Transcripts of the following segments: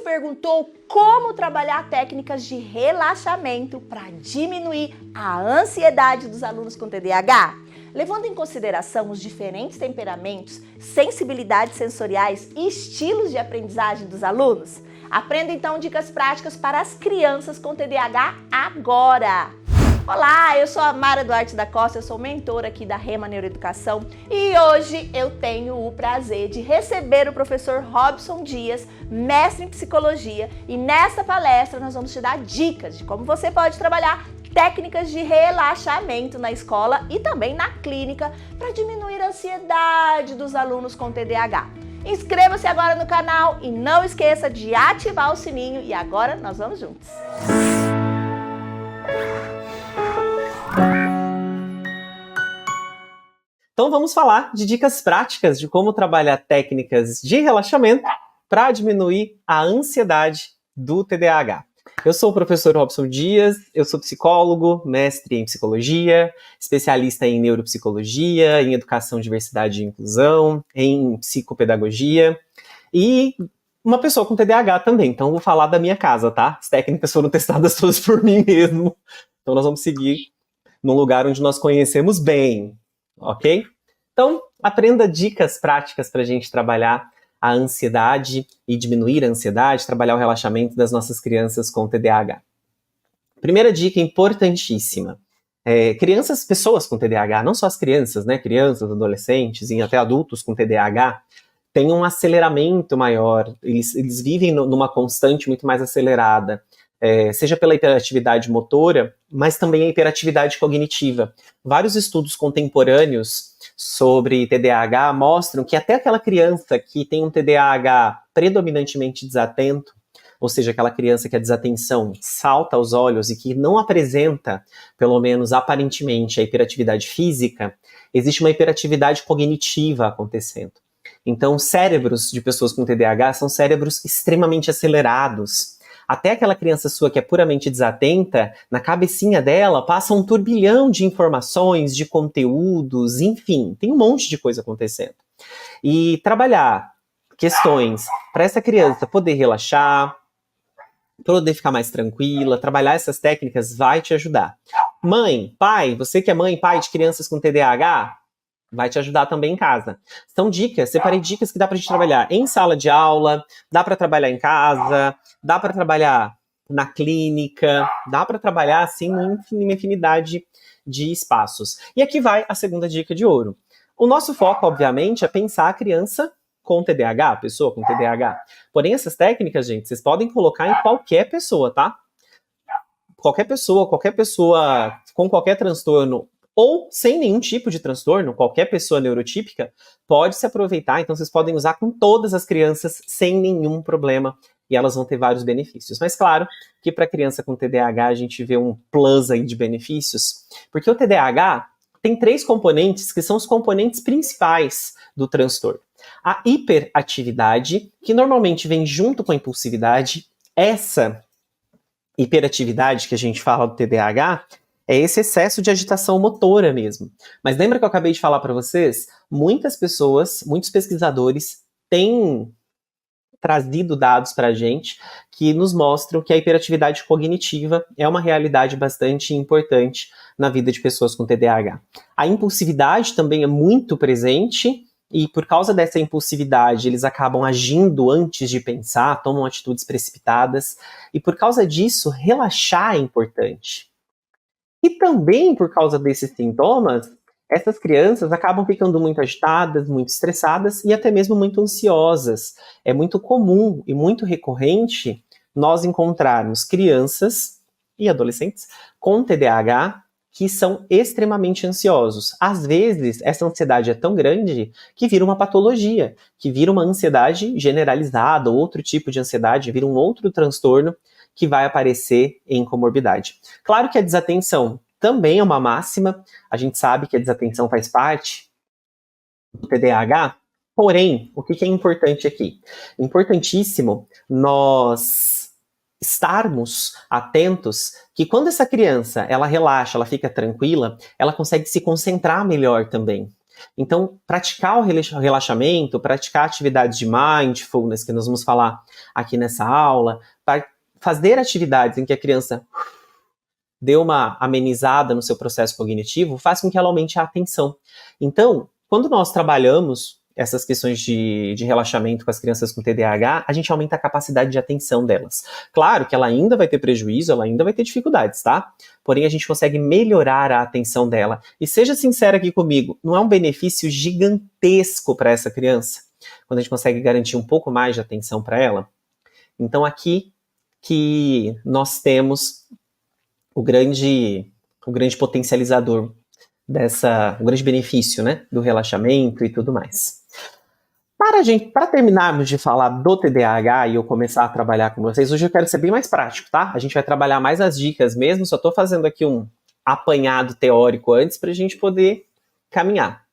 perguntou como trabalhar técnicas de relaxamento para diminuir a ansiedade dos alunos com TDAH? Levando em consideração os diferentes temperamentos, sensibilidades sensoriais e estilos de aprendizagem dos alunos? Aprenda então dicas práticas para as crianças com TDAH agora! Olá, eu sou a Mara Duarte da Costa, eu sou mentora aqui da Rema Neuroeducação e hoje eu tenho o prazer de receber o professor Robson Dias, mestre em psicologia, e nesta palestra nós vamos te dar dicas de como você pode trabalhar técnicas de relaxamento na escola e também na clínica para diminuir a ansiedade dos alunos com TDAH. Inscreva-se agora no canal e não esqueça de ativar o sininho e agora nós vamos juntos! Então vamos falar de dicas práticas de como trabalhar técnicas de relaxamento para diminuir a ansiedade do TDAH. Eu sou o professor Robson Dias, eu sou psicólogo, mestre em psicologia, especialista em neuropsicologia, em educação, diversidade e inclusão, em psicopedagogia e uma pessoa com TDAH também. Então vou falar da minha casa, tá? As técnicas foram testadas todas por mim mesmo. Então nós vamos seguir num lugar onde nós conhecemos bem. Ok? Então, aprenda dicas práticas para a gente trabalhar a ansiedade e diminuir a ansiedade, trabalhar o relaxamento das nossas crianças com TDAH. Primeira dica importantíssima. Pessoas com TDAH, não só as crianças, né? Crianças, adolescentes e até adultos com TDAH, têm um aceleramento maior, eles vivem numa constante muito mais acelerada. Seja pela hiperatividade motora, mas também a hiperatividade cognitiva. Vários estudos contemporâneos sobre TDAH mostram que até aquela criança que tem um TDAH predominantemente desatento, ou seja, aquela criança que a desatenção salta aos olhos e que não apresenta, pelo menos aparentemente, a hiperatividade física, existe uma hiperatividade cognitiva acontecendo. Então, cérebros de pessoas com TDAH são cérebros extremamente acelerados. Até aquela criança sua que é puramente desatenta, na cabecinha dela passa um turbilhão de informações, de conteúdos, enfim, tem um monte de coisa acontecendo. E trabalhar questões para essa criança poder relaxar, poder ficar mais tranquila, trabalhar essas técnicas vai te ajudar. Mãe, pai, você que é mãe, pai de crianças com TDAH, vai te ajudar também em casa. São dicas, separei dicas que dá pra gente trabalhar em sala de aula, dá pra trabalhar em casa, dá pra trabalhar na clínica, dá pra trabalhar assim numa infinidade de espaços. E aqui vai a segunda dica de ouro. O nosso foco, obviamente, é pensar a criança com TDAH, a pessoa com TDAH. Porém, essas técnicas, gente, vocês podem colocar em qualquer pessoa, tá? Qualquer pessoa com qualquer transtorno ou sem nenhum tipo de transtorno, qualquer pessoa neurotípica pode se aproveitar, então vocês podem usar com todas as crianças sem nenhum problema e elas vão ter vários benefícios. Mas claro que para criança com TDAH a gente vê um plus aí de benefícios, porque o TDAH tem 3 componentes que são os componentes principais do transtorno. A hiperatividade, que normalmente vem junto com a impulsividade, essa hiperatividade que a gente fala do TDAH, é esse excesso de agitação motora mesmo. Mas lembra que eu acabei de falar para vocês? Muitas pessoas, muitos pesquisadores têm trazido dados para a gente que nos mostram que a hiperatividade cognitiva é uma realidade bastante importante na vida de pessoas com TDAH. A impulsividade também é muito presente e por causa dessa impulsividade eles acabam agindo antes de pensar, tomam atitudes precipitadas e por causa disso relaxar é importante. E também, por causa desses sintomas, essas crianças acabam ficando muito agitadas, muito estressadas e até mesmo muito ansiosas. É muito comum e muito recorrente nós encontrarmos crianças e adolescentes com TDAH que são extremamente ansiosos. Às vezes, essa ansiedade é tão grande que vira uma patologia, que vira uma ansiedade generalizada, outro tipo de ansiedade, vira um outro transtorno que vai aparecer em comorbidade. Claro que a desatenção também é uma máxima, a gente sabe que a desatenção faz parte do TDAH, porém, o que é importante aqui? Importantíssimo nós estarmos atentos que quando essa criança, ela relaxa, ela fica tranquila, ela consegue se concentrar melhor também. Então, praticar o relaxamento, praticar atividades de mindfulness, que nós vamos falar aqui nessa aula, fazer atividades em que a criança dê uma amenizada no seu processo cognitivo, faz com que ela aumente a atenção. Então, quando nós trabalhamos essas questões de relaxamento com as crianças com TDAH, a gente aumenta a capacidade de atenção delas. Claro que ela ainda vai ter prejuízo, ela ainda vai ter dificuldades, tá? Porém, a gente consegue melhorar a atenção dela. E seja sincera aqui comigo, não é um benefício gigantesco para essa criança? Quando a gente consegue garantir um pouco mais de atenção para ela? Então, aqui que nós temos o grande potencializador o grande benefício, né, do relaxamento e tudo mais. Para terminarmos de falar do TDAH e eu começar a trabalhar com vocês, hoje eu quero ser bem mais prático, tá? A gente vai trabalhar mais as dicas mesmo, só estou fazendo aqui um apanhado teórico antes para a gente poder caminhar.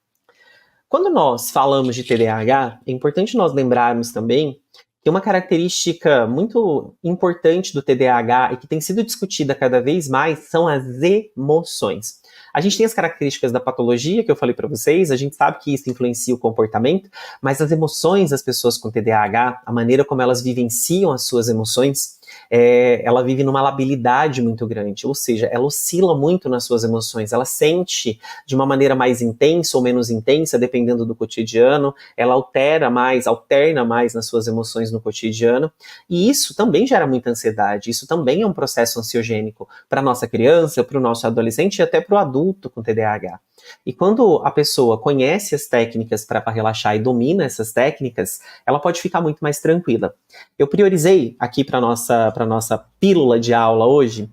Quando nós falamos de TDAH, é importante nós lembrarmos também que uma característica muito importante do TDAH e que tem sido discutida cada vez mais são as emoções. A gente tem as características da patologia que eu falei para vocês, a gente sabe que isso influencia o comportamento, mas as emoções das pessoas com TDAH, a maneira como elas vivenciam as suas emoções, ela vive numa labilidade muito grande, ou seja, ela oscila muito nas suas emoções, ela sente de uma maneira mais intensa ou menos intensa, dependendo do cotidiano, ela alterna mais nas suas emoções no cotidiano, e isso também gera muita ansiedade, isso também é um processo ansiogênico para a nossa criança, para o nosso adolescente e até para o adulto com TDAH. E quando a pessoa conhece as técnicas para relaxar e domina essas técnicas, ela pode ficar muito mais tranquila. Eu priorizei aqui para nossa pílula de aula hoje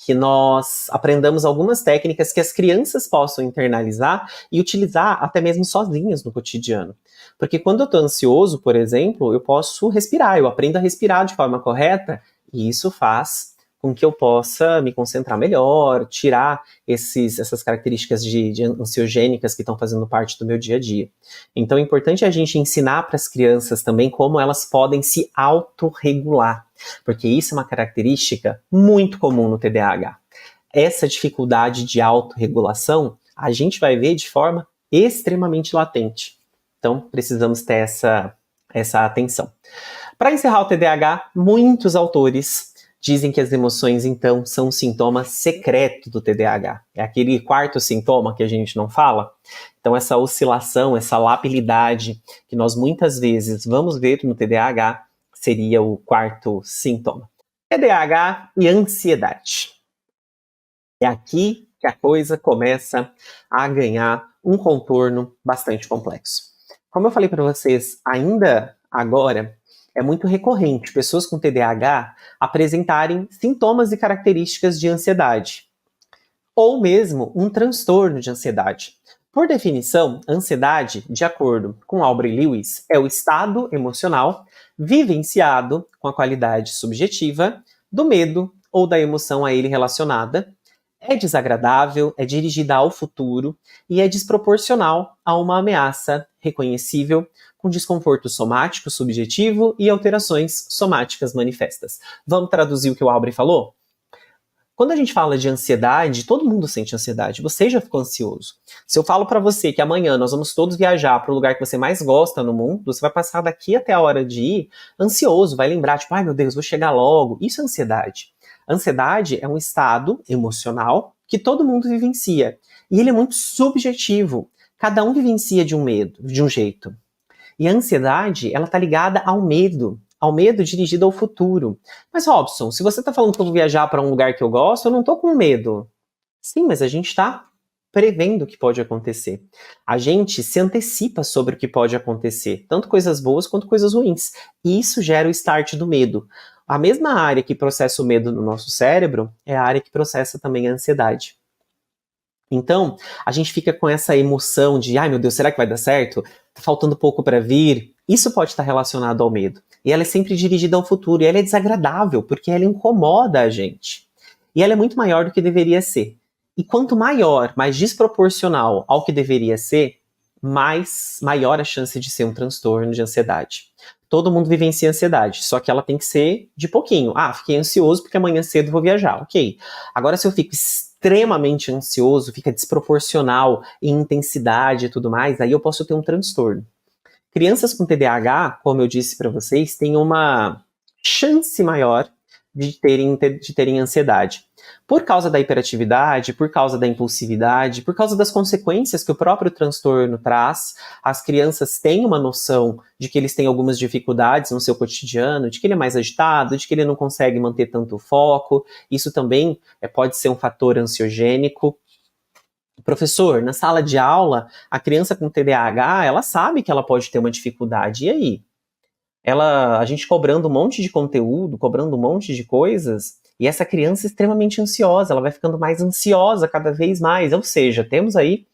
que nós aprendamos algumas técnicas que as crianças possam internalizar e utilizar até mesmo sozinhas no cotidiano. Porque quando eu estou ansioso, por exemplo, eu posso respirar, eu aprendo a respirar de forma correta e isso faz com que eu possa me concentrar melhor, tirar essas características de ansiogênicas que estão fazendo parte do meu dia a dia. Então é importante a gente ensinar para as crianças também como elas podem se autorregular, porque isso é uma característica muito comum no TDAH. Essa dificuldade de autorregulação a gente vai ver de forma extremamente latente. Então precisamos ter essa atenção. Para encerrar o TDAH, muitos autores dizem que as emoções, então, são um sintoma secreto do TDAH. É aquele quarto sintoma que a gente não fala. Então, essa oscilação, essa labilidade que nós muitas vezes vamos ver no TDAH seria o quarto sintoma. TDAH e ansiedade. É aqui que a coisa começa a ganhar um contorno bastante complexo. Como eu falei para vocês ainda agora, é muito recorrente pessoas com TDAH apresentarem sintomas e características de ansiedade, ou mesmo um transtorno de ansiedade. Por definição, ansiedade, de acordo com Aubrey Lewis, é o estado emocional vivenciado com a qualidade subjetiva do medo ou da emoção a ele relacionada, é desagradável, é dirigida ao futuro e é desproporcional a uma ameaça reconhecível com desconforto somático subjetivo e alterações somáticas manifestas. Vamos traduzir o que o Aubrey falou? Quando a gente fala de ansiedade, todo mundo sente ansiedade. Você já ficou ansioso. Se eu falo para você que amanhã nós vamos todos viajar para o lugar que você mais gosta no mundo, você vai passar daqui até a hora de ir ansioso, vai lembrar, tipo, ai meu Deus, vou chegar logo. Isso é ansiedade. Ansiedade é um estado emocional que todo mundo vivencia. E ele é muito subjetivo. Cada um vivencia de um jeito. E a ansiedade, ela tá ligada ao medo dirigido ao futuro. Mas, Robson, se você tá falando que eu vou viajar para um lugar que eu gosto, eu não tô com medo. Sim, mas a gente tá prevendo o que pode acontecer. A gente se antecipa sobre o que pode acontecer, tanto coisas boas quanto coisas ruins. E isso gera o start do medo. A mesma área que processa o medo no nosso cérebro é a área que processa também a ansiedade. Então, a gente fica com essa emoção de, ai meu Deus, será que vai dar certo? Tá faltando pouco para vir. Isso pode estar relacionado ao medo. E ela é sempre dirigida ao futuro. E ela é desagradável, porque ela incomoda a gente. E ela é muito maior do que deveria ser. E quanto maior, mais desproporcional ao que deveria ser, maior a chance de ser um transtorno de ansiedade. Todo mundo vivencia ansiedade, só que ela tem que ser de pouquinho. Ah, fiquei ansioso porque amanhã cedo vou viajar. Ok. Agora, se eu fico extremamente ansioso, fica desproporcional em intensidade e tudo mais, aí eu posso ter um transtorno. Crianças com TDAH, como eu disse para vocês, têm uma chance maior de terem ansiedade. Por causa da hiperatividade, por causa da impulsividade, por causa das consequências que o próprio transtorno traz, as crianças têm uma noção de que eles têm algumas dificuldades no seu cotidiano, de que ele é mais agitado, de que ele não consegue manter tanto foco. Isso também pode ser um fator ansiogênico. Professor, na sala de aula, a criança com TDAH, ela sabe que ela pode ter uma dificuldade. E aí? A gente cobrando um monte de conteúdo, cobrando um monte de coisas, e essa criança é extremamente ansiosa, ela vai ficando mais ansiosa cada vez mais. Ou seja, temos aí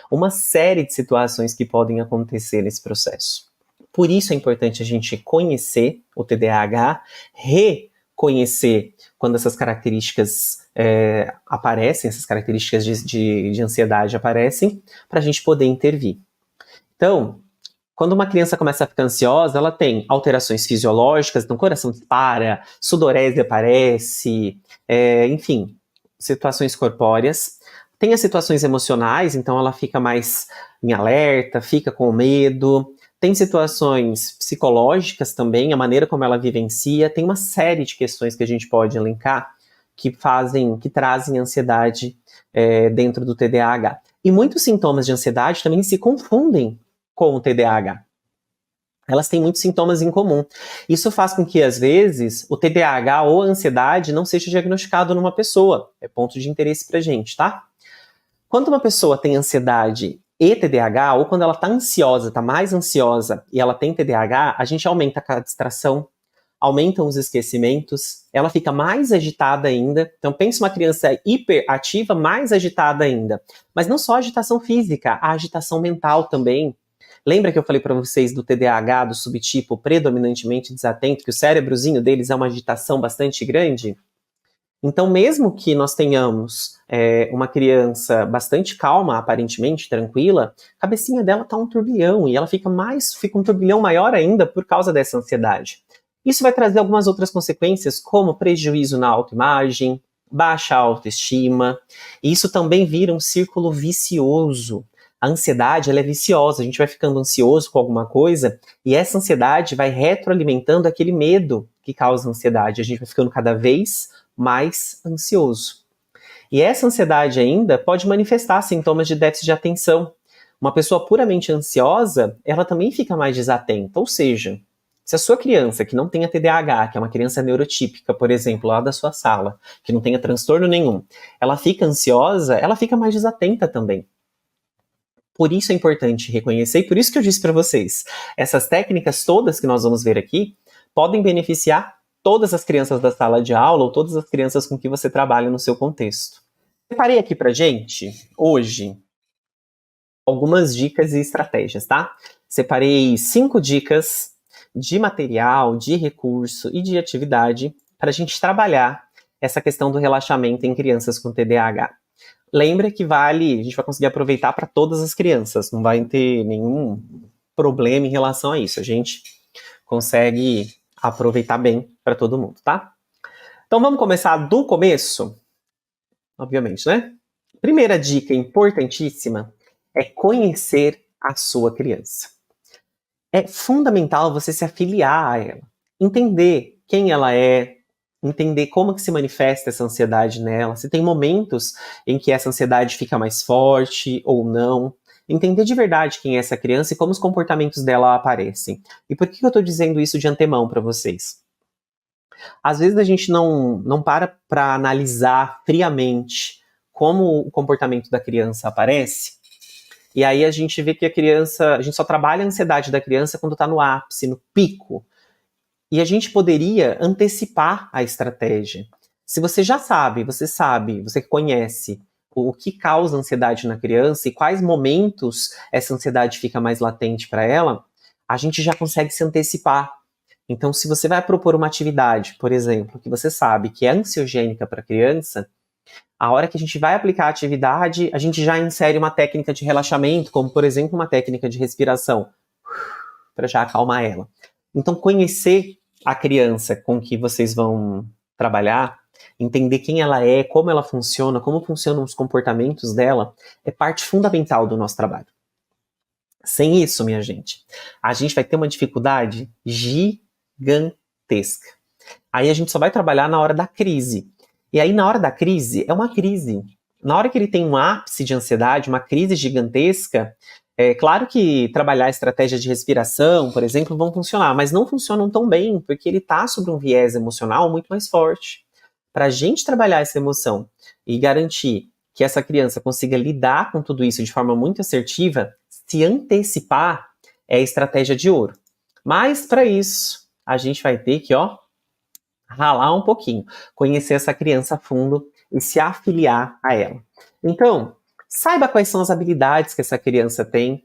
uma série de situações que podem acontecer nesse processo. Por isso é importante a gente conhecer o TDAH, reconhecer quando essas características aparecem, essas características de ansiedade aparecem, para a gente poder intervir. Então, quando uma criança começa a ficar ansiosa, ela tem alterações fisiológicas, então o coração dispara, sudorese aparece, enfim, situações corpóreas. Tem as situações emocionais, então ela fica mais em alerta, fica com medo. Tem situações psicológicas também, a maneira como ela vivencia. Tem uma série de questões que a gente pode elencar que trazem ansiedade dentro do TDAH. E muitos sintomas de ansiedade também se confundem com o TDAH. Elas têm muitos sintomas em comum. Isso faz com que, às vezes, o TDAH ou a ansiedade não seja diagnosticado numa pessoa. É ponto de interesse pra gente, tá? Quando uma pessoa tem ansiedade e TDAH, ou quando ela tá ansiosa, tá mais ansiosa e ela tem TDAH, a gente aumenta a distração, aumentam os esquecimentos, ela fica mais agitada ainda. Então, pensa uma criança hiperativa, mais agitada ainda. Mas não só a agitação física, a agitação mental também. Lembra que eu falei para vocês do TDAH, do subtipo predominantemente desatento, que o cérebrozinho deles é uma agitação bastante grande? Então, mesmo que nós tenhamos uma criança bastante calma, aparentemente tranquila, a cabecinha dela tá um turbilhão e ela fica um turbilhão maior ainda por causa dessa ansiedade. Isso vai trazer algumas outras consequências, como prejuízo na autoimagem, baixa autoestima, e isso também vira um círculo vicioso. A ansiedade, ela é viciosa, a gente vai ficando ansioso com alguma coisa e essa ansiedade vai retroalimentando aquele medo que causa ansiedade. A gente vai ficando cada vez mais ansioso. E essa ansiedade ainda pode manifestar sintomas de déficit de atenção. Uma pessoa puramente ansiosa, ela também fica mais desatenta, ou seja, se a sua criança que não tenha TDAH, que é uma criança neurotípica, por exemplo, lá da sua sala, que não tenha transtorno nenhum, ela fica ansiosa, ela fica mais desatenta também. Por isso é importante reconhecer, e por isso que eu disse para vocês, essas técnicas todas que nós vamos ver aqui podem beneficiar todas as crianças da sala de aula ou todas as crianças com que você trabalha no seu contexto. Separei aqui pra gente, hoje, algumas dicas e estratégias, tá? Separei 5 dicas de material, de recurso e de atividade para a gente trabalhar essa questão do relaxamento em crianças com TDAH. Lembra que a gente vai conseguir aproveitar para todas as crianças, não vai ter nenhum problema em relação a isso. A gente consegue aproveitar bem para todo mundo, tá? Então vamos começar do começo? Obviamente, né? Primeira dica importantíssima é conhecer a sua criança. É fundamental você se afiliar a ela, entender quem ela é, entender como que se manifesta essa ansiedade nela, se tem momentos em que essa ansiedade fica mais forte ou não, entender de verdade quem é essa criança e como os comportamentos dela aparecem. E por que eu estou dizendo isso de antemão para vocês? Às vezes a gente não para analisar friamente como o comportamento da criança aparece, e aí a gente vê que a gente só trabalha a ansiedade da criança quando está no ápice, no pico. E a gente poderia antecipar a estratégia. Se você já sabe, você conhece o que causa ansiedade na criança e quais momentos essa ansiedade fica mais latente para ela, a gente já consegue se antecipar. Então, se você vai propor uma atividade, por exemplo, que você sabe que é ansiogênica para a criança, a hora que a gente vai aplicar a atividade, a gente já insere uma técnica de relaxamento, como, por exemplo, uma técnica de respiração, para já acalmar ela. Então, conhecer a criança com que vocês vão trabalhar entender quem ela é, como ela funciona, como funcionam os comportamentos dela, é parte fundamental do nosso trabalho. Sem isso, minha gente, a gente vai ter uma dificuldade gigantesca. Aí a gente só vai trabalhar na hora da crise. E aí, na hora da crise, é uma crise. Na hora que ele tem um ápice de ansiedade, uma crise gigantesca, é claro que trabalhar estratégias de respiração, por exemplo, vão funcionar, mas não funcionam tão bem, porque ele está sobre um viés emocional muito mais forte. Para a gente trabalhar essa emoção e garantir que essa criança consiga lidar com tudo isso de forma muito assertiva, se antecipar é a estratégia de ouro. Mas, para isso, a gente vai ter que, ralar um pouquinho, conhecer essa criança a fundo e se afiliar a ela. Então, saiba quais são as habilidades que essa criança tem.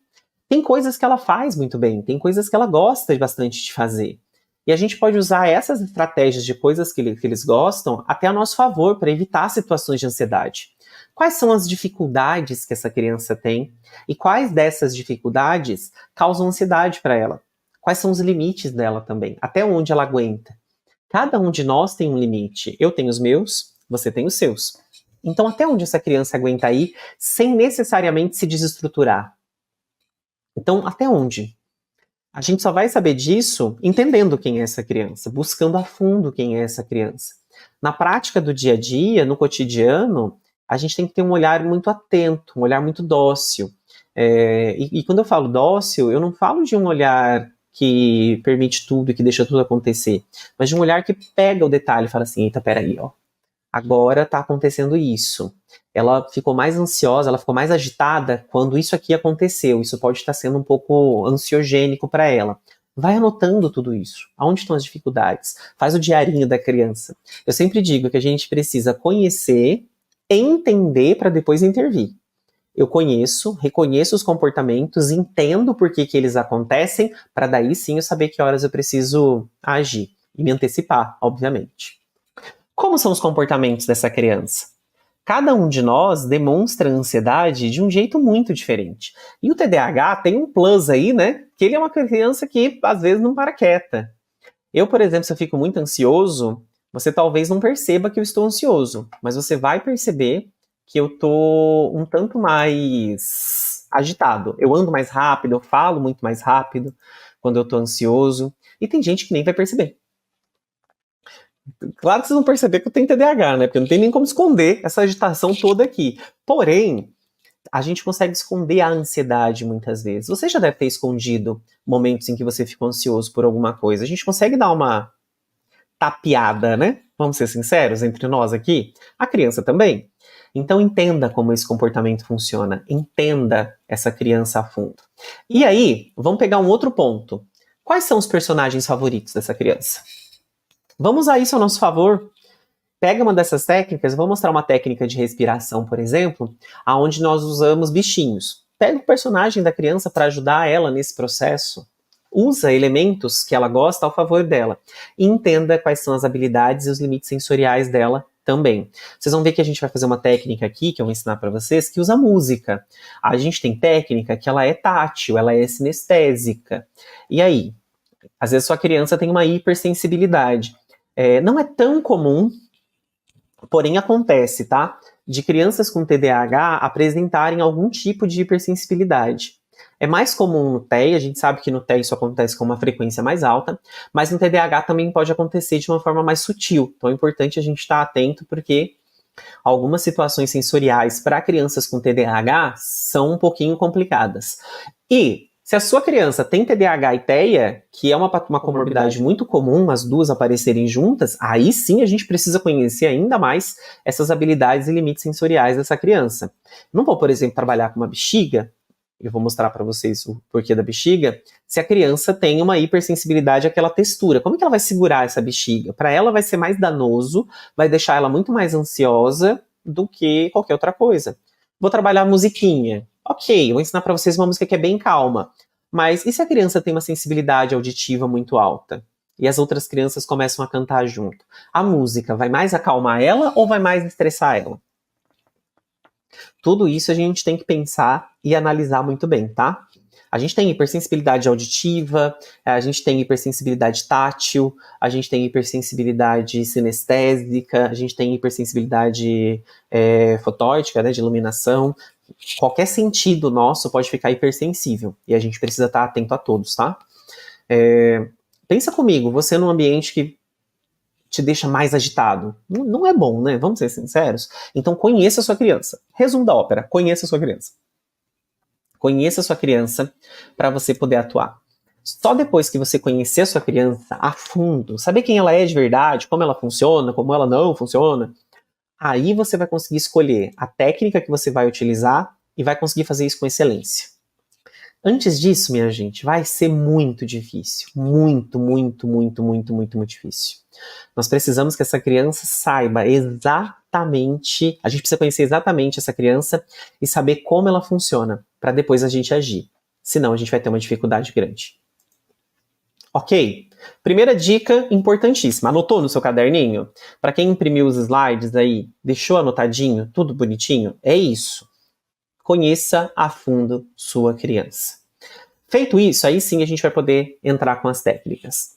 Tem coisas que ela faz muito bem, tem coisas que ela gosta bastante de fazer. E a gente pode usar essas estratégias de coisas que eles gostam até a nosso favor para evitar situações de ansiedade. Quais são as dificuldades que essa criança tem e quais dessas dificuldades causam ansiedade para ela? Quais são os limites dela também? Até onde ela aguenta? Cada um de nós tem um limite. Eu tenho os meus, você tem os seus. Então, até onde essa criança aguenta ir sem necessariamente se desestruturar? Então, até onde? A gente só vai saber disso entendendo quem é essa criança, buscando a fundo quem é essa criança. Na prática do dia a dia, no cotidiano, a gente tem que ter um olhar muito atento, um olhar muito dócil. E quando eu falo dócil, eu não falo de um olhar que permite tudo e que deixa tudo acontecer, mas de um olhar que pega o detalhe e fala assim, eita, peraí, agora tá acontecendo isso. Ela ficou mais ansiosa, ela ficou mais agitada quando isso aqui aconteceu. Isso pode estar sendo um pouco ansiogênico para ela. Vai anotando tudo isso. Aonde estão as dificuldades? Faz o diarinho da criança. Eu sempre digo que a gente precisa conhecer, entender para depois intervir. Eu conheço, reconheço os comportamentos, entendo por que eles acontecem, para daí sim eu saber que horas eu preciso agir e me antecipar, obviamente. Como são os comportamentos dessa criança? Cada um de nós demonstra ansiedade de um jeito muito diferente. E o TDAH tem um plus aí, né? Que ele é uma criança que às vezes não para quieta. Eu, por exemplo, se eu fico muito ansioso, você talvez não perceba que eu estou ansioso, mas você vai perceber que eu tô um tanto mais agitado. Eu ando mais rápido, eu falo muito mais rápido quando eu tô ansioso. E tem gente que nem vai perceber. Claro que vocês vão perceber que eu tenho TDAH, né? Porque não tem nem como esconder essa agitação toda aqui. Porém, a gente consegue esconder a ansiedade muitas vezes. Você já deve ter escondido momentos em que você ficou ansioso por alguma coisa. A gente consegue dar uma tapeada, né? Vamos ser sinceros entre nós aqui. A criança também. Então entenda como esse comportamento funciona. Entenda essa criança a fundo. E aí, vamos pegar um outro ponto. Quais são os personagens favoritos dessa criança? Vamos usar isso a nosso favor. Pega uma dessas técnicas, vou mostrar uma técnica de respiração, por exemplo, onde nós usamos bichinhos. Pega o personagem da criança para ajudar ela nesse processo. Usa elementos que ela gosta ao favor dela. E entenda quais são as habilidades e os limites sensoriais dela também. Vocês vão ver que a gente vai fazer uma técnica aqui, que eu vou ensinar para vocês, que usa música. A gente tem técnica que ela é tátil, ela é sinestésica. E aí? Às vezes sua criança tem uma hipersensibilidade. Não é tão comum, porém acontece, tá? De crianças com TDAH apresentarem algum tipo de hipersensibilidade. É mais comum no TEA, a gente sabe que no TEA isso acontece com uma frequência mais alta, mas no TDAH também pode acontecer de uma forma mais sutil. Então é importante a gente estar atento, porque algumas situações sensoriais para crianças com TDAH são um pouquinho complicadas. E se a sua criança tem TDAH e TEA, que é uma comorbidade muito comum, as duas aparecerem juntas, aí sim a gente precisa conhecer ainda mais essas habilidades e limites sensoriais dessa criança. Não vou, por exemplo, trabalhar com uma bexiga, eu vou mostrar para vocês o porquê da bexiga, se a criança tem uma hipersensibilidade àquela textura. Como que ela vai segurar essa bexiga? Para ela vai ser mais danoso, vai deixar ela muito mais ansiosa do que qualquer outra coisa. Vou trabalhar musiquinha. Ok, vou ensinar para vocês uma música que é bem calma. Mas e se a criança tem uma sensibilidade auditiva muito alta? E as outras crianças começam a cantar junto? A música vai mais acalmar ela ou vai mais estressar ela? Tudo isso a gente tem que pensar e analisar muito bem, tá? A gente tem hipersensibilidade auditiva, a gente tem hipersensibilidade tátil, a gente tem hipersensibilidade sinestésica, a gente tem hipersensibilidade fotótica, né, de iluminação. Qualquer sentido nosso pode ficar hipersensível e a gente precisa estar atento a todos, tá? Pensa comigo, você num ambiente que te deixa mais agitado. Não é bom, né? Vamos ser sinceros. Então conheça a sua criança. Resumo da ópera, conheça a sua criança. Conheça a sua criança para você poder atuar. Só depois que você conhecer a sua criança a fundo, saber quem ela é de verdade, como ela funciona, como ela não funciona, aí você vai conseguir escolher a técnica que você vai utilizar e vai conseguir fazer isso com excelência. Antes disso, minha gente, vai ser muito difícil. Muito, muito, muito, muito, muito, muito difícil. Nós precisamos que essa criança saiba exatamente, a gente precisa conhecer exatamente essa criança e saber como ela funciona, para depois a gente agir. Senão a gente vai ter uma dificuldade grande. Ok? Primeira dica importantíssima. Anotou no seu caderninho? Para quem imprimiu os slides aí, deixou anotadinho, tudo bonitinho? É isso. Conheça a fundo sua criança. Feito isso, aí sim a gente vai poder entrar com as técnicas.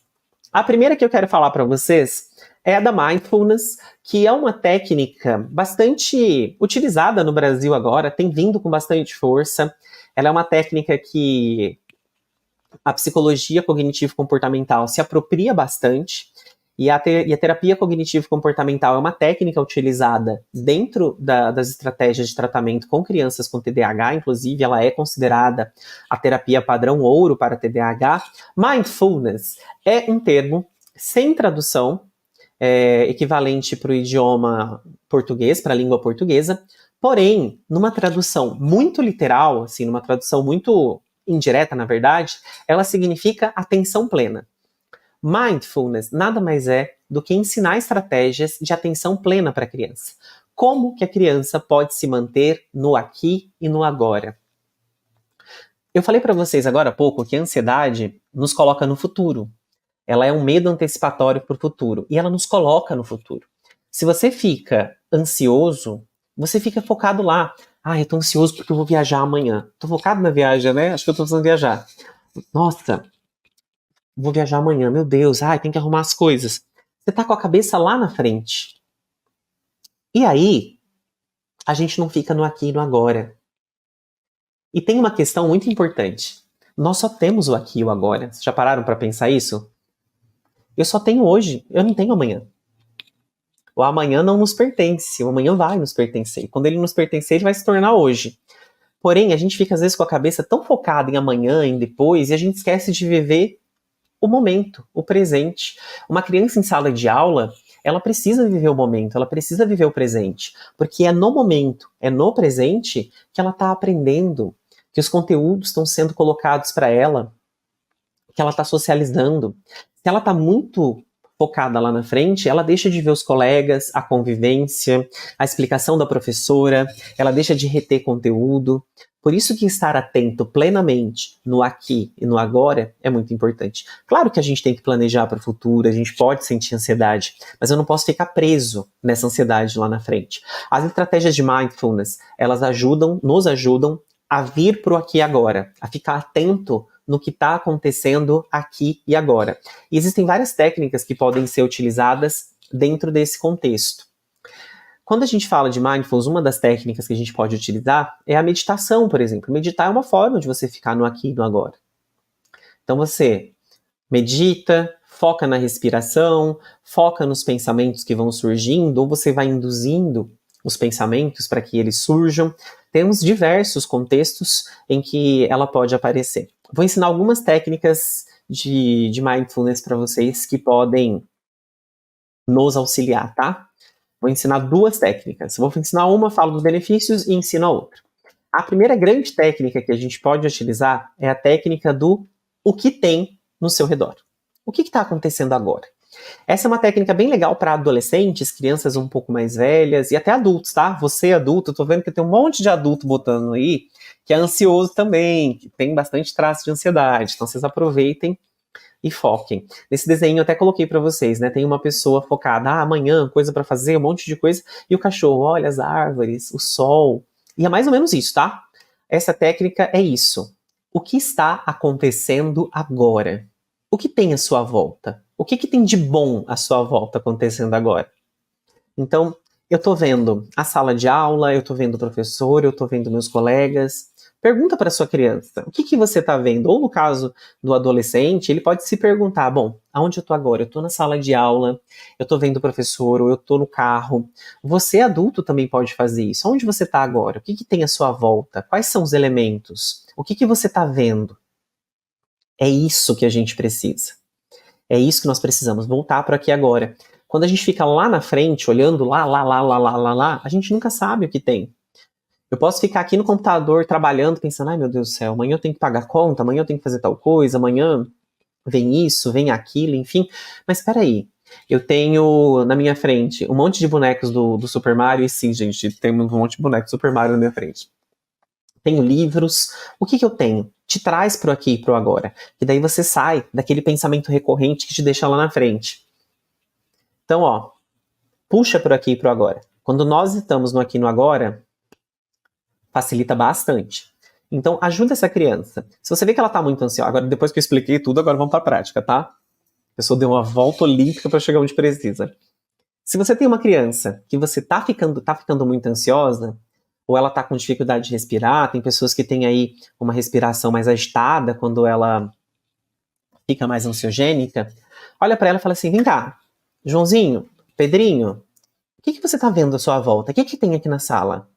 A primeira que eu quero falar para vocês é a da Mindfulness, que é uma técnica bastante utilizada no Brasil agora, tem vindo com bastante força. Ela é uma técnica que a psicologia cognitivo-comportamental se apropria bastante. E a terapia cognitivo-comportamental é uma técnica utilizada dentro das estratégias de tratamento com crianças com TDAH, inclusive ela é considerada a terapia padrão ouro para TDAH. Mindfulness é um termo sem tradução, equivalente para o idioma português, para a língua portuguesa, porém, numa tradução muito literal, assim, numa tradução muito indireta, na verdade, ela significa atenção plena. Mindfulness nada mais é do que ensinar estratégias de atenção plena para a criança. Como que a criança pode se manter no aqui e no agora? Eu falei para vocês agora há pouco que a ansiedade nos coloca no futuro. Ela é um medo antecipatório para o futuro e ela nos coloca no futuro. Se você fica ansioso, você fica focado lá. Eu tô ansioso porque eu vou viajar amanhã. Tô focado na viagem, né? Acho que eu tô precisando viajar. Nossa, vou viajar amanhã, meu Deus, tem que arrumar as coisas. Você tá com a cabeça lá na frente. E aí, a gente não fica no aqui e no agora. E tem uma questão muito importante. Nós só temos o aqui e o agora. Vocês já pararam para pensar isso? Eu só tenho hoje, eu não tenho amanhã. O amanhã não nos pertence, o amanhã vai nos pertencer. E quando ele nos pertencer, ele vai se tornar hoje. Porém, a gente fica às vezes com a cabeça tão focada em amanhã, em depois, e a gente esquece de viver o momento, o presente. Uma criança em sala de aula, ela precisa viver o momento, ela precisa viver o presente, porque é no momento, é no presente que ela está aprendendo, que os conteúdos estão sendo colocados para ela, que ela está socializando. Se ela está muito focada lá na frente, ela deixa de ver os colegas, a convivência, a explicação da professora, ela deixa de reter conteúdo. Por isso que estar atento plenamente no aqui e no agora é muito importante. Claro que a gente tem que planejar para o futuro, a gente pode sentir ansiedade, mas eu não posso ficar preso nessa ansiedade lá na frente. As estratégias de mindfulness, elas nos ajudam a vir para o aqui e agora, a ficar atento no que está acontecendo aqui e agora. E existem várias técnicas que podem ser utilizadas dentro desse contexto. Quando a gente fala de mindfulness, uma das técnicas que a gente pode utilizar é a meditação, por exemplo. Meditar é uma forma de você ficar no aqui e no agora. Então você medita, foca na respiração, foca nos pensamentos que vão surgindo, ou você vai induzindo os pensamentos para que eles surjam. Temos diversos contextos em que ela pode aparecer. Vou ensinar algumas técnicas de mindfulness para vocês que podem nos auxiliar, tá? Vou ensinar duas técnicas. Vou ensinar uma, falo dos benefícios e ensino a outra. A primeira grande técnica que a gente pode utilizar é a técnica do o que tem no seu redor. O que está acontecendo agora? Essa é uma técnica bem legal para adolescentes, crianças um pouco mais velhas e até adultos, tá? Você adulto, eu tô vendo que tem um monte de adulto botando aí que é ansioso também, que tem bastante traço de ansiedade. Então vocês aproveitem e foquem. Nesse desenho eu até coloquei para vocês, né? Tem uma pessoa focada, amanhã, coisa para fazer, um monte de coisa, e o cachorro, olha as árvores, o sol. E é mais ou menos isso, tá? Essa técnica é isso. o que está acontecendo agora? O que tem à sua volta? O que tem de bom à sua volta acontecendo agora? Então, eu tô vendo a sala de aula, eu tô vendo o professor, eu tô vendo meus colegas. Pergunta para sua criança, o que você tá vendo? Ou no caso do adolescente, ele pode se perguntar, bom, aonde eu tô agora? Eu tô na sala de aula, eu tô vendo o professor, ou eu tô no carro. Você, adulto, também pode fazer isso. Onde você tá agora? O que tem à sua volta? Quais são os elementos? O que você tá vendo? É isso que a gente precisa. É isso que nós precisamos, voltar para aqui agora. Quando a gente fica lá na frente, olhando lá, a gente nunca sabe o que tem. Eu posso ficar aqui no computador trabalhando, pensando, ai meu Deus do céu, amanhã eu tenho que pagar conta, amanhã eu tenho que fazer tal coisa, amanhã vem isso, vem aquilo, enfim. Mas peraí, eu tenho na minha frente um monte de bonecos do Super Mario, e sim, gente, tem um monte de bonecos do Super Mario na minha frente. Tenho livros, o que eu tenho? Te traz pro aqui e pro agora. E daí você sai daquele pensamento recorrente que te deixa lá na frente. Então, ó, puxa pro aqui e pro agora. Quando nós estamos no aqui e no agora, facilita bastante. Então, ajuda essa criança. Se você vê que ela tá muito ansiosa, agora depois que eu expliquei tudo, agora vamos pra prática, tá? A pessoa deu uma volta olímpica para chegar onde precisa. Se você tem uma criança que você tá ficando muito ansiosa, ou ela tá com dificuldade de respirar, tem pessoas que têm aí uma respiração mais agitada quando ela fica mais ansiogênica, olha para ela e fala assim, vem cá, Joãozinho, Pedrinho, o que você tá vendo à sua volta? O que tem aqui na sala?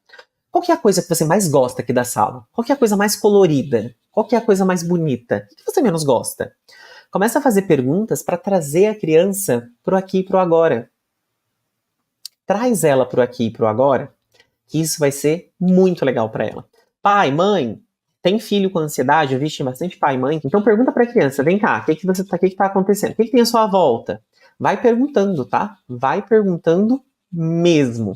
Qual que é a coisa que você mais gosta aqui da sala? Qual que é a coisa mais colorida? Qual que é a coisa mais bonita? O que você menos gosta? Começa a fazer perguntas para trazer a criança pro aqui e pro agora. Traz ela pro aqui e pro agora, que isso vai ser muito legal para ela. Pai, mãe, tem filho com ansiedade? Eu vi bastante pai e mãe. Então pergunta para a criança, vem cá, o que tá acontecendo? O que tem à sua volta? Vai perguntando, tá? Vai perguntando mesmo.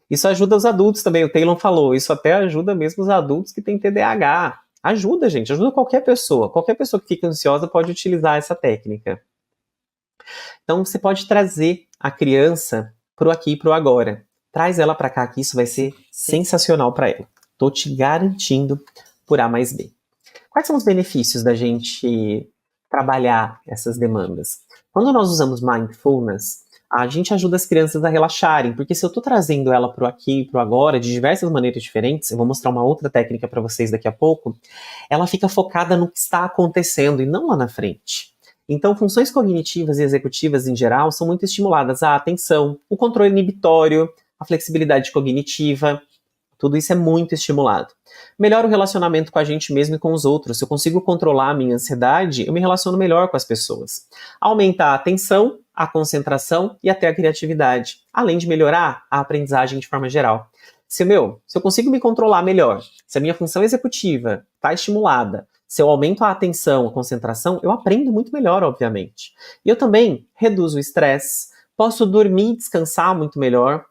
Isso ajuda os adultos também, o Taylor falou, isso até ajuda mesmo os adultos que têm TDAH. Ajuda, gente, ajuda qualquer pessoa. Qualquer pessoa que fica ansiosa pode utilizar essa técnica. Então você pode trazer a criança pro aqui e pro agora. Traz ela para cá que isso vai ser sensacional para ela. Tô te garantindo por A mais B. Quais são os benefícios da gente trabalhar essas demandas? Quando nós usamos mindfulness, a gente ajuda as crianças a relaxarem, porque se eu estou trazendo ela para o aqui e para o agora de diversas maneiras diferentes, eu vou mostrar uma outra técnica para vocês daqui a pouco, ela fica focada no que está acontecendo e não lá na frente. Então, funções cognitivas e executivas em geral são muito estimuladas. A atenção, o controle inibitório, a flexibilidade cognitiva, tudo isso é muito estimulado. Melhora o relacionamento com a gente mesmo e com os outros. Se eu consigo controlar a minha ansiedade, eu me relaciono melhor com as pessoas. Aumenta a atenção, a concentração e até a criatividade, além de melhorar a aprendizagem de forma geral. Se eu consigo me controlar melhor, se a minha função executiva está estimulada, se eu aumento a atenção, a concentração, eu aprendo muito melhor, obviamente. E eu também reduzo o estresse, posso dormir e descansar muito melhor.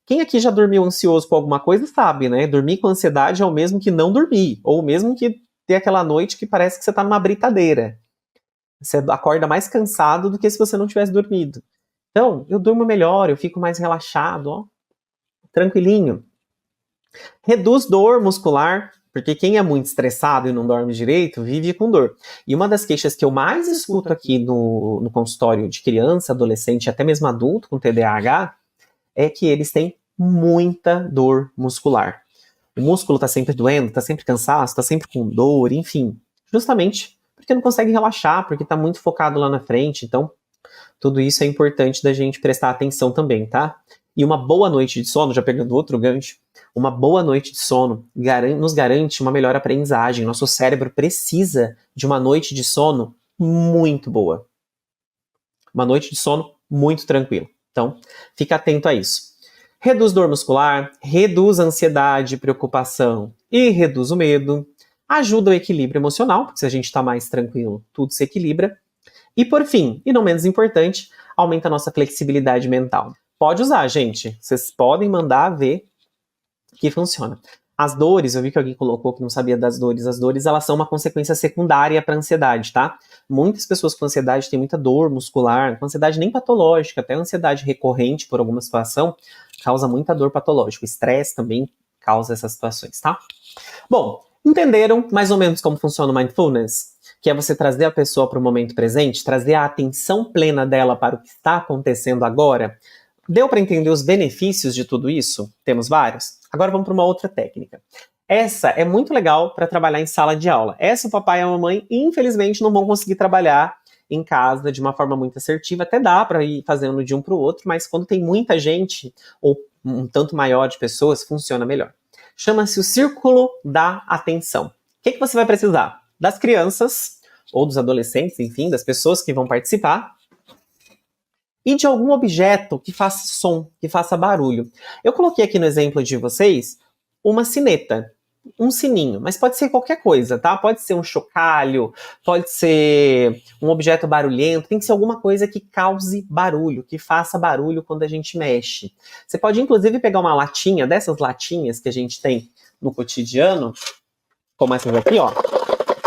Quem aqui já dormiu ansioso com alguma coisa sabe, né? Dormir com ansiedade é o mesmo que não dormir, ou o mesmo que ter aquela noite que parece que você está numa britadeira. Você acorda mais cansado do que se você não tivesse dormido. Então, eu durmo melhor, eu fico mais relaxado, ó, tranquilinho. Reduz dor muscular, porque quem é muito estressado e não dorme direito, vive com dor. E uma das queixas que eu mais escuto aqui no consultório de criança, adolescente, até mesmo adulto com TDAH, é que eles têm muita dor muscular. O músculo está sempre doendo, está sempre cansado, está sempre com dor, enfim. Justamente porque não consegue relaxar, porque está muito focado lá na frente. Então, tudo isso é importante da gente prestar atenção também, tá? E uma boa noite de sono, já pegando outro gancho, uma boa noite de sono nos garante uma melhor aprendizagem. Nosso cérebro precisa de uma noite de sono muito boa. Uma noite de sono muito tranquila. Então, fica atento a isso. Reduz dor muscular, reduz a ansiedade, preocupação e reduz o medo. Ajuda o equilíbrio emocional, porque se a gente está mais tranquilo, tudo se equilibra. E por fim, e não menos importante, aumenta a nossa flexibilidade mental. Pode usar, gente. Vocês podem mandar ver que funciona. As dores, eu vi que alguém colocou que não sabia das dores. As dores, elas são uma consequência secundária para a ansiedade, tá? Muitas pessoas com ansiedade têm muita dor muscular, com ansiedade nem patológica, até ansiedade recorrente por alguma situação, causa muita dor patológica. O estresse também causa essas situações, tá? Bom, Entenderam mais ou menos como funciona o Mindfulness? Que é você trazer a pessoa para o momento presente, trazer a atenção plena dela para o que está acontecendo agora? Deu para entender os benefícios de tudo isso? Temos vários? Agora vamos para uma outra técnica. Essa é muito legal para trabalhar em sala de aula. Essa o papai e a mamãe, infelizmente, não vão conseguir trabalhar em casa de uma forma muito assertiva. Até dá para ir fazendo de um para o outro, mas quando tem muita gente, ou um tanto maior de pessoas, funciona melhor. Chama-se o círculo da atenção. O que você vai precisar? Das crianças, ou dos adolescentes, enfim, das pessoas que vão participar, e de algum objeto que faça som, que faça barulho. Eu coloquei aqui no exemplo de vocês uma sineta, um sininho, mas pode ser qualquer coisa, tá? Pode ser um chocalho, pode ser um objeto barulhento, tem que ser alguma coisa que cause barulho, que faça barulho quando a gente mexe. Você pode inclusive pegar uma latinha, dessas latinhas que a gente tem no cotidiano, como essas aqui, ó,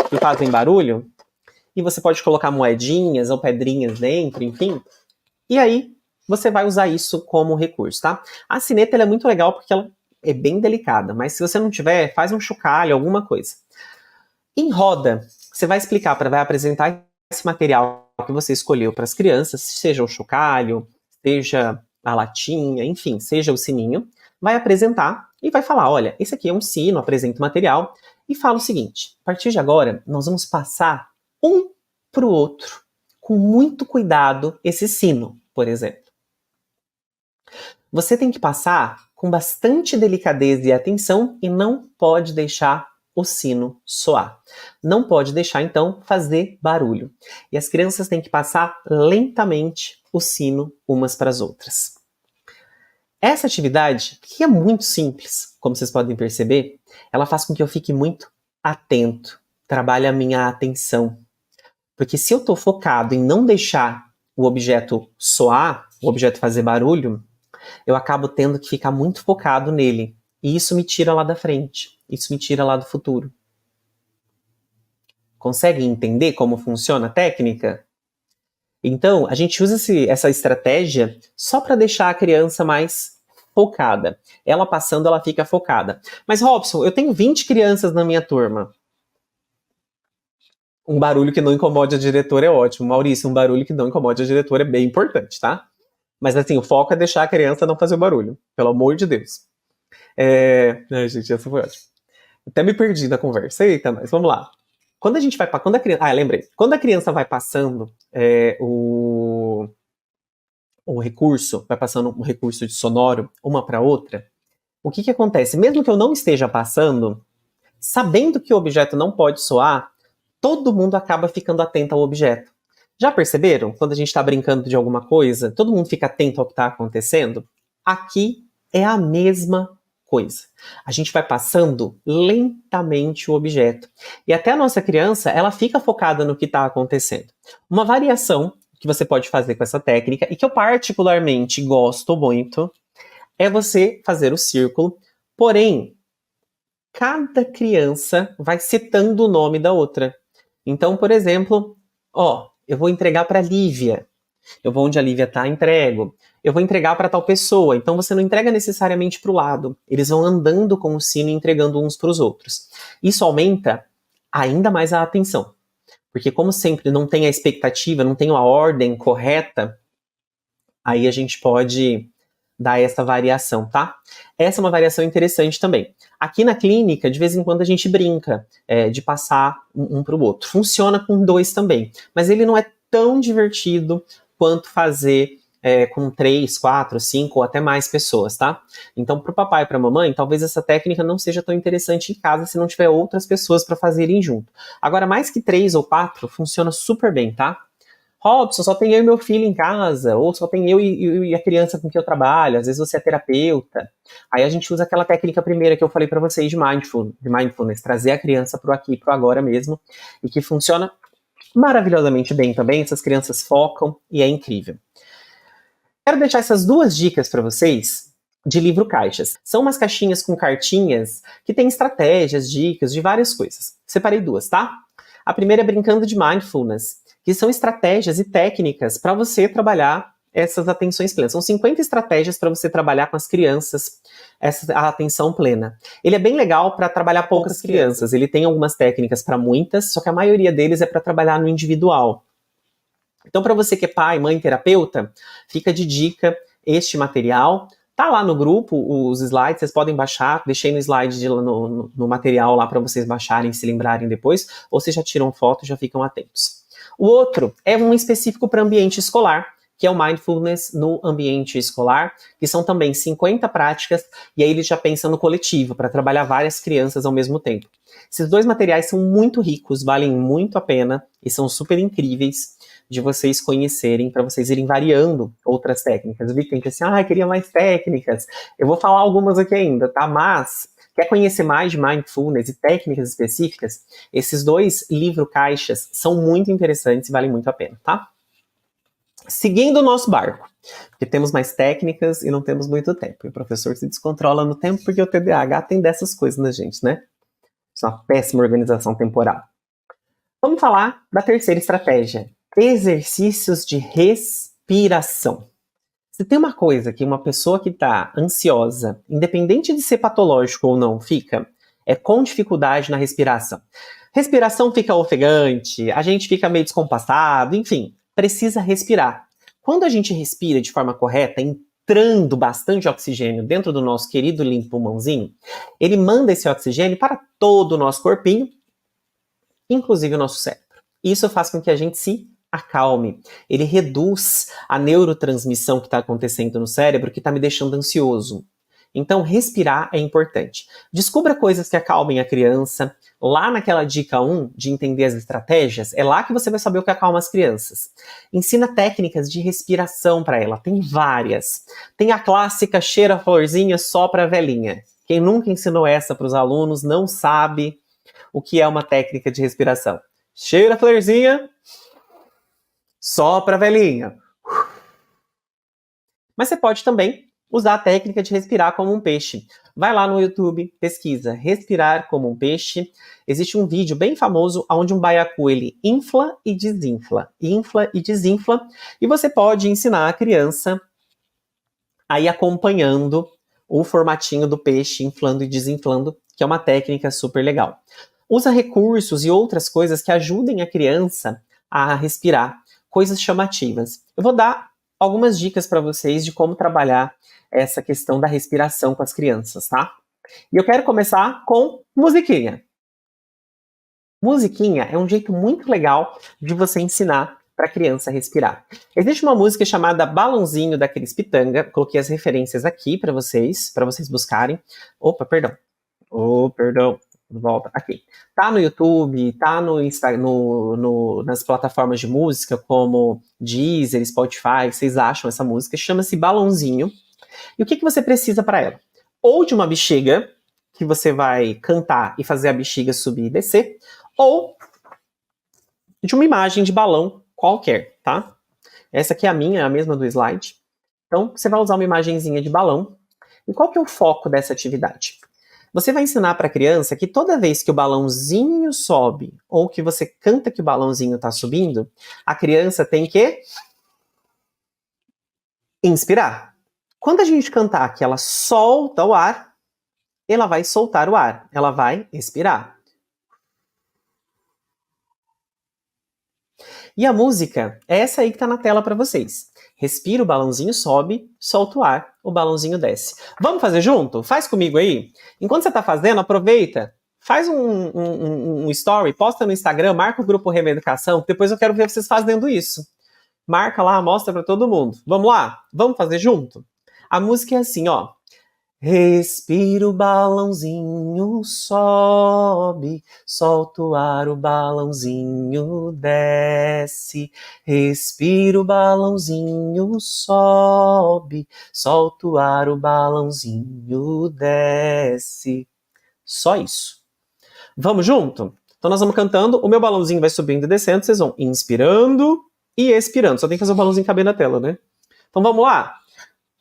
que fazem barulho, e você pode colocar moedinhas ou pedrinhas dentro, enfim. E aí, você vai usar isso como recurso, tá? A sineta ela é muito legal porque ela é bem delicada, mas se você não tiver, faz um chocalho, alguma coisa. Em roda, você vai explicar, vai apresentar esse material que você escolheu para as crianças, seja o chocalho, seja a latinha, enfim, seja o sininho, vai apresentar e vai falar, olha, esse aqui é um sino, apresenta o material, e fala o seguinte, a partir de agora, nós vamos passar um para o outro, com muito cuidado, esse sino, por exemplo. Você tem que passar com bastante delicadeza e atenção e não pode deixar o sino soar. Não pode deixar, então, fazer barulho. E as crianças têm que passar lentamente o sino umas para as outras. Essa atividade, que é muito simples, como vocês podem perceber, ela faz com que eu fique muito atento, trabalhe a minha atenção. Porque se eu estou focado em não deixar o objeto soar, o objeto fazer barulho, eu acabo tendo que ficar muito focado nele. E isso me tira lá da frente. Isso me tira lá do futuro. Conseguem entender como funciona a técnica? Então, a gente usa essa estratégia só para deixar a criança mais focada. Ela passando, ela fica focada. Mas, Robson, eu tenho 20 crianças na minha turma. Um barulho que não incomode a diretora é ótimo. Maurício, um barulho que não incomode a diretora é bem importante, tá? Mas assim, o foco é deixar a criança não fazer o barulho. Pelo amor de Deus. Ai, gente, essa foi ótima. Até me perdi na conversa. Eita, mas vamos lá. Quando a gente vai... Quando a criança... lembrei. Quando a criança vai passando o recurso, vai passando um recurso de sonoro uma para outra, o que acontece? Mesmo que eu não esteja passando, sabendo que o objeto não pode soar, todo mundo acaba ficando atento ao objeto. Já perceberam? Quando a gente está brincando de alguma coisa, todo mundo fica atento ao que está acontecendo? Aqui é a mesma coisa. A gente vai passando lentamente o objeto. E até a nossa criança, ela fica focada no que está acontecendo. Uma variação que você pode fazer com essa técnica, e que eu particularmente gosto muito, é você fazer o círculo, porém, cada criança vai citando o nome da outra. Então, por exemplo, eu vou entregar para a Lívia. Eu vou onde a Lívia está, entrego. Eu vou entregar para tal pessoa. Então você não entrega necessariamente para o lado. Eles vão andando com o sino e entregando uns para os outros. Isso aumenta ainda mais a atenção. Porque como sempre não tem a expectativa, não tem a ordem correta, aí a gente pode dar essa variação, tá? Essa é uma variação interessante também. Aqui na clínica, de vez em quando a gente brinca de passar um para o outro. Funciona com 2 também, mas ele não é tão divertido quanto fazer com 3, 4, 5 ou até mais pessoas, tá? Então, para o papai e para a mamãe, talvez essa técnica não seja tão interessante em casa se não tiver outras pessoas para fazerem junto. Agora, mais que 3 ou 4, funciona super bem, tá? Robson, só tem eu e meu filho em casa, ou só tem eu e a criança com quem eu trabalho, às vezes você é terapeuta. Aí a gente usa aquela técnica primeira que eu falei para vocês de mindfulness, trazer a criança pro aqui e pro agora mesmo, e que funciona maravilhosamente bem também, essas crianças focam e é incrível. Quero deixar essas 2 dicas para vocês de livro caixas. São umas caixinhas com cartinhas que tem estratégias, dicas de várias coisas. Separei 2, tá? A primeira é Brincando de Mindfulness, que são estratégias e técnicas para você trabalhar essas atenções plenas. São 50 estratégias para você trabalhar com as crianças a atenção plena. Ele é bem legal para trabalhar poucas crianças. Ele tem algumas técnicas para muitas, só que a maioria deles é para trabalhar no individual. Então, para você que é pai, mãe, terapeuta, fica de dica este material. Tá lá no grupo, os slides, vocês podem baixar, deixei no slide no material lá para vocês baixarem e se lembrarem depois, ou vocês já tiram foto e já ficam atentos. O outro é um específico para ambiente escolar, que é o Mindfulness no ambiente escolar, que são também 50 práticas, e aí ele já pensa no coletivo, para trabalhar várias crianças ao mesmo tempo. Esses dois materiais são muito ricos, valem muito a pena, e são super incríveis de vocês conhecerem, para vocês irem variando outras técnicas. Eu vi que tem que assim, queria mais técnicas. Eu vou falar algumas aqui ainda, tá? Mas, quer conhecer mais de Mindfulness e técnicas específicas? Esses dois livro-caixas são muito interessantes e valem muito a pena, tá? Seguindo o nosso barco, porque temos mais técnicas e não temos muito tempo. E o professor se descontrola no tempo porque o TDAH tem dessas coisas na gente, né? Isso é uma péssima organização temporal. Vamos falar da terceira estratégia. Exercícios de respiração. Se tem uma coisa que uma pessoa que está ansiosa, independente de ser patológico ou não, fica, é com dificuldade na respiração. Respiração fica ofegante, a gente fica meio descompassado, enfim, precisa respirar. Quando a gente respira de forma correta, entrando bastante oxigênio dentro do nosso querido limpo pulmãozinho, ele manda esse oxigênio para todo o nosso corpinho, inclusive o nosso cérebro. Isso faz com que a gente se acalme. Ele reduz a neurotransmissão que está acontecendo no cérebro, que está me deixando ansioso. Então, respirar é importante. Descubra coisas que acalmem a criança. Lá naquela dica 1, de entender as estratégias, é lá que você vai saber o que acalma as crianças. Ensina técnicas de respiração para ela. Tem várias. Tem a clássica cheira a florzinha, sopra a velhinha. Quem nunca ensinou essa para os alunos não sabe o que é uma técnica de respiração. Cheira a florzinha, sopra a velhinha. Mas você pode também usar a técnica de respirar como um peixe. Vai lá no YouTube, pesquisa respirar como um peixe. Existe um vídeo bem famoso onde um baiacu ele infla e desinfla, e você pode ensinar a criança a ir acompanhando o formatinho do peixe inflando e desinflando, que é uma técnica super legal. Usa recursos e outras coisas que ajudem a criança a respirar, coisas chamativas. Eu vou dar algumas dicas para vocês de como trabalhar essa questão da respiração com as crianças, tá? E eu quero começar com musiquinha. Musiquinha é um jeito muito legal de você ensinar para a criança respirar. Existe uma música chamada Balãozinho, da Cris Pitanga. Coloquei as referências aqui para vocês buscarem. Perdão. Volta aqui. Tá no YouTube, tá no nas plataformas de música como Deezer, Spotify, vocês acham essa música, chama-se Balãozinho. E o que você precisa para ela? Ou de uma bexiga, que você vai cantar e fazer a bexiga subir e descer, ou de uma imagem de balão qualquer, tá? Essa aqui é a minha, é a mesma do slide. Então, você vai usar uma imagenzinha de balão. E qual que é o foco dessa atividade? Você vai ensinar para a criança que toda vez que o balãozinho sobe, ou que você canta que o balãozinho está subindo, a criança tem que inspirar. Quando a gente cantar que ela solta o ar, ela vai soltar o ar, ela vai expirar. E a música é essa aí que está na tela para vocês. Respira, o balãozinho sobe, solta o ar, o balãozinho desce. Vamos fazer junto? Faz comigo aí. Enquanto você está fazendo, aproveita, faz um story, posta no Instagram, marca o grupo Reeducação, depois eu quero ver vocês fazendo isso. Marca lá, mostra para todo mundo. Vamos lá? Vamos fazer junto? A música é assim, ó. Respira, o balãozinho sobe, solta o ar, o balãozinho desce. Respira, o balãozinho sobe, solta o ar, o balãozinho desce. Só isso. Vamos junto? Então nós vamos cantando, o meu balãozinho vai subindo e descendo, vocês vão inspirando e expirando. Só tem que fazer o balãozinho caber na tela, né? Então vamos lá?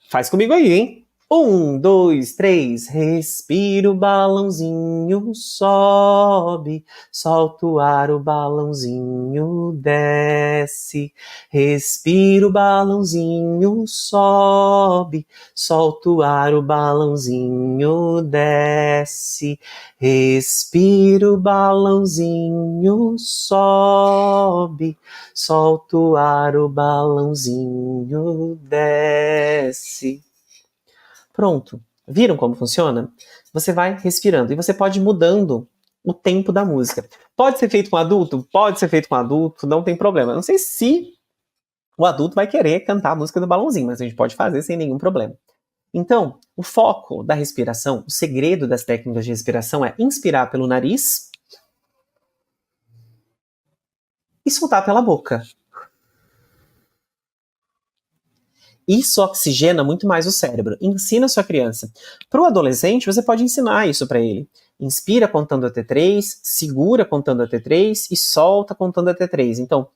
Faz comigo aí, hein? 1, 2, 3, respira o balãozinho, sobe, solta o ar, o balãozinho desce. Respira o balãozinho, sobe, solta o ar, o balãozinho desce. Respira o balãozinho, sobe, solta o ar, o balãozinho desce. Pronto. Viram como funciona? Você vai respirando e você pode ir mudando o tempo da música. Pode ser feito com adulto? Pode ser feito com adulto, não tem problema. Não sei se o adulto vai querer cantar a música do balãozinho, mas a gente pode fazer sem nenhum problema. Então, o foco da respiração, o segredo das técnicas de respiração é inspirar pelo nariz e soltar pela boca. Isso oxigena muito mais o cérebro. Ensina a sua criança. Para o adolescente, você pode ensinar isso para ele. Inspira contando até 3, segura contando até 3 e solta contando até 3. Então,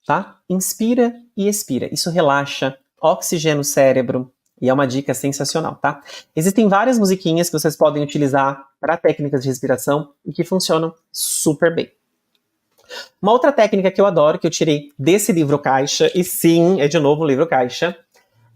tá? Inspira e expira. Isso relaxa, oxigena o cérebro e é uma dica sensacional, tá? Existem várias musiquinhas que vocês podem utilizar para técnicas de respiração e que funcionam super bem. Uma outra técnica que eu adoro, que eu tirei desse livro caixa, e sim, é de novo um livro caixa,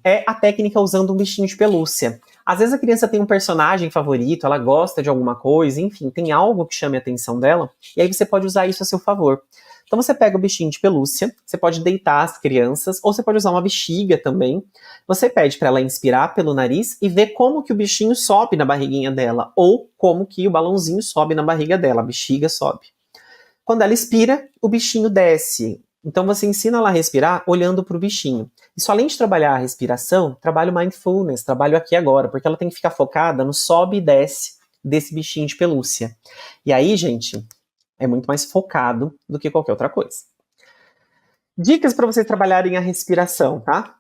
é a técnica usando um bichinho de pelúcia. Às vezes a criança tem um personagem favorito, ela gosta de alguma coisa, enfim, tem algo que chame a atenção dela, e aí você pode usar isso a seu favor. Então você pega o bichinho de pelúcia, você pode deitar as crianças, ou você pode usar uma bexiga também. Você pede para ela inspirar pelo nariz e ver como que o bichinho sobe na barriguinha dela, ou como que o balãozinho sobe na barriga dela, a bexiga sobe. Quando ela expira, o bichinho desce. Então você ensina ela a respirar olhando para o bichinho. Isso, além de trabalhar a respiração, trabalha o mindfulness, trabalho aqui e agora, porque ela tem que ficar focada no sobe e desce desse bichinho de pelúcia. E aí, gente, é muito mais focado do que qualquer outra coisa. Dicas para vocês trabalharem a respiração, tá?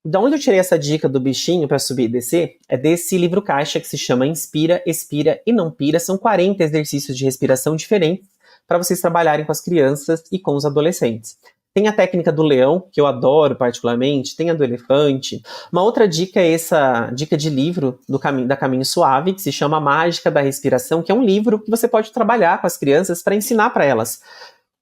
De onde eu tirei essa dica do bichinho para subir e descer? É desse livro caixa que se chama Inspira, Expira e Não Pira. São 40 exercícios de respiração diferentes para vocês trabalharem com as crianças e com os adolescentes. Tem a técnica do leão, que eu adoro particularmente, tem a do elefante. Uma outra dica é essa dica de livro da Caminho Suave, que se chama Mágica da Respiração, que é um livro que você pode trabalhar com as crianças para ensinar para elas